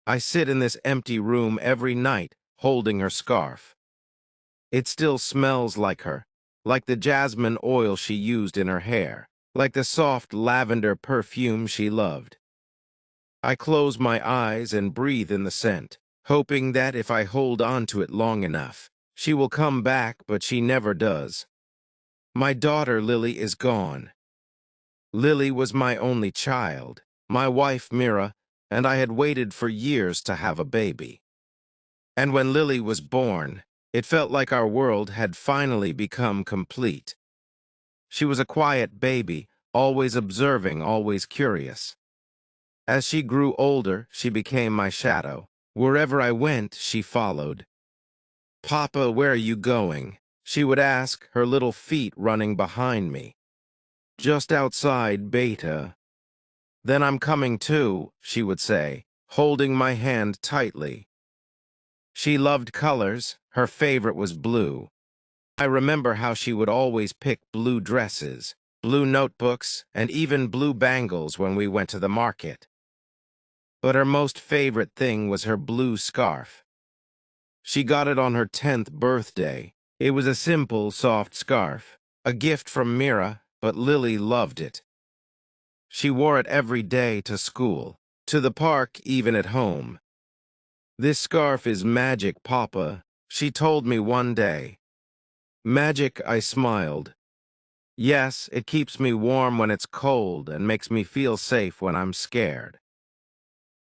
I sit in this empty room every night, holding her scarf. It still smells like her, like the jasmine oil she used in her hair, like the soft lavender perfume she loved. I close my eyes and breathe in the scent, hoping that if I hold on to it long enough, she will come back, but she never does. My daughter Lily is gone. Lily was my only child, my wife Mira, and I had waited for years to have a baby. And when Lily was born, it felt like our world had finally become complete. She was a quiet baby, always observing, always curious. As she grew older, she became my shadow. Wherever I went, she followed. "Papa, where are you going?" she would ask, her little feet running behind me. "Just outside Beta." "Then I'm coming too," she would say, holding my hand tightly. She loved colors. Her favorite was blue. I remember how she would always pick blue dresses, blue notebooks, and even blue bangles when we went to the market. But her most favorite thing was her blue scarf. She got it on her 10th birthday. It was a simple, soft scarf, a gift from Mira, but Lily loved it. She wore it every day to school, to the park, even at home. "This scarf is magic, Papa," she told me one day. "Magic," I smiled. "Yes, it keeps me warm when it's cold and makes me feel safe when I'm scared."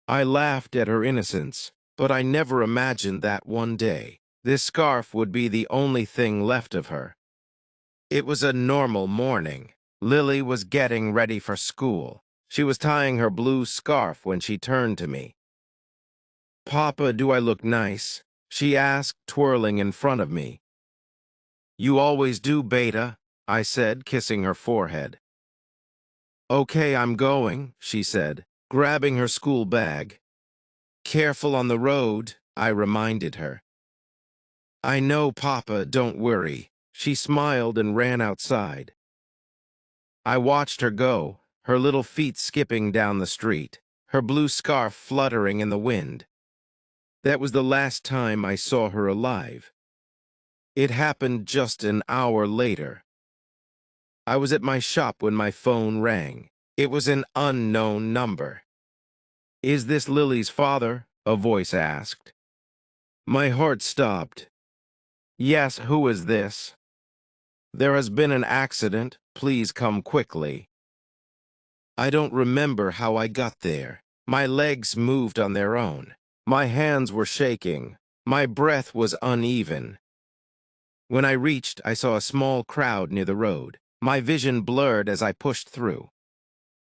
I laughed at her innocence, but I never imagined that one day this scarf would be the only thing left of her. It was a normal morning. Lily was getting ready for school. She was tying her blue scarf when she turned to me. "Papa, do I look nice?" she asked, twirling in front of me. "You always do, Beta," I said, kissing her forehead. "Okay, I'm going," she said, grabbing her school bag. "Careful on the road," I reminded her. "I know, Papa, don't worry." She smiled and ran outside. I watched her go, her little feet skipping down the street, her blue scarf fluttering in the wind. That was the last time I saw her alive. It happened just an hour later. I was at my shop when my phone rang. It was an unknown number. "Is this Lily's father?" a voice asked. My heart stopped. "Yes, who is this?" "There has been an accident. Please come quickly." I don't remember how I got there. My legs moved on their own. My hands were shaking. My breath was uneven. When I reached, I saw a small crowd near the road. My vision blurred as I pushed through.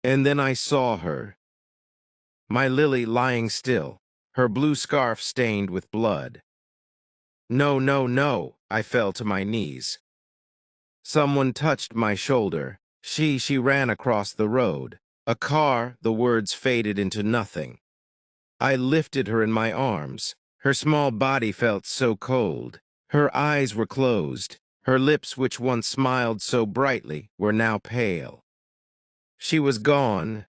And then I saw her. My Lily lying still, her blue scarf stained with blood. "No, no, no," I fell to my knees. Someone touched my shoulder. She ran across the road. "A car," the words faded into nothing. I lifted her in my arms. Her small body felt so cold. Her eyes were closed. Her lips, which once smiled so brightly, were now pale. She was gone.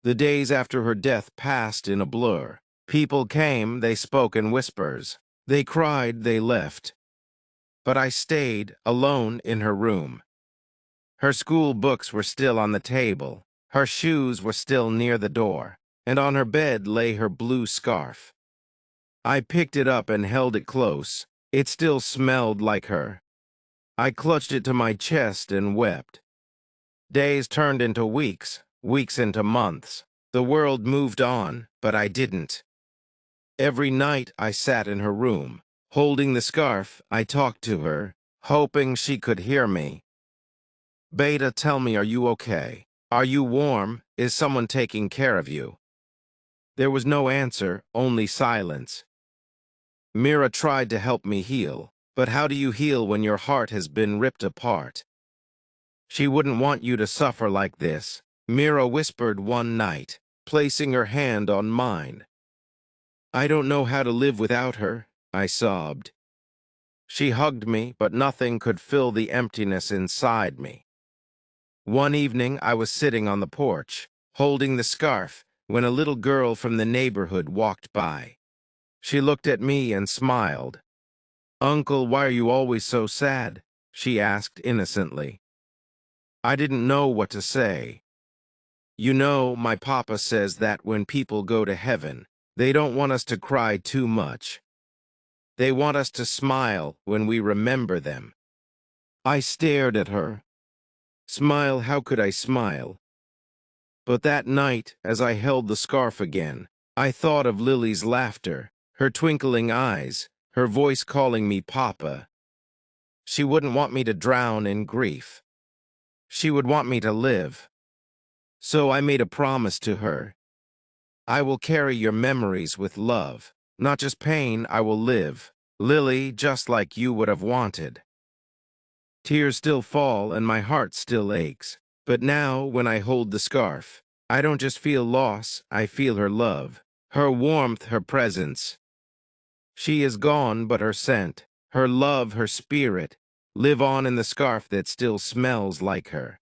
The days after her death passed in a blur. People came, they spoke in whispers. They cried, they left. But I stayed, alone in her room. Her school books were still on the table. Her shoes were still near the door. And on her bed lay her blue scarf. I picked it up and held it close. It still smelled like her. I clutched it to my chest and wept. Days turned into weeks, weeks into months. The world moved on, but I didn't. Every night I sat in her room. Holding the scarf, I talked to her, hoping she could hear me. "Beta, tell me, are you okay? Are you warm? Is someone taking care of you?" There was no answer, only silence. Mira tried to help me heal, but how do you heal when your heart has been ripped apart? "She wouldn't want you to suffer like this," Mira whispered one night, placing her hand on mine. "I don't know how to live without her," I sobbed. She hugged me, but nothing could fill the emptiness inside me. One evening, I was sitting on the porch, holding the scarf, when a little girl from the neighborhood walked by. She looked at me and smiled. "Uncle, why are you always so sad?" she asked innocently. I didn't know what to say. "You know, my papa says that when people go to heaven, they don't want us to cry too much. They want us to smile when we remember them." I stared at her. Smile, how could I smile? But that night, as I held the scarf again, I thought of Lily's laughter, her twinkling eyes, her voice calling me Papa. She wouldn't want me to drown in grief. She would want me to live. So I made a promise to her. "I will carry your memories with love. Not just pain, I will live. Lily, just like you would have wanted." Tears still fall and my heart still aches. But now, when I hold the scarf, I don't just feel loss, I feel her love, her warmth, her presence. She is gone, but her scent, her love, her spirit, live on in the scarf that still smells like her.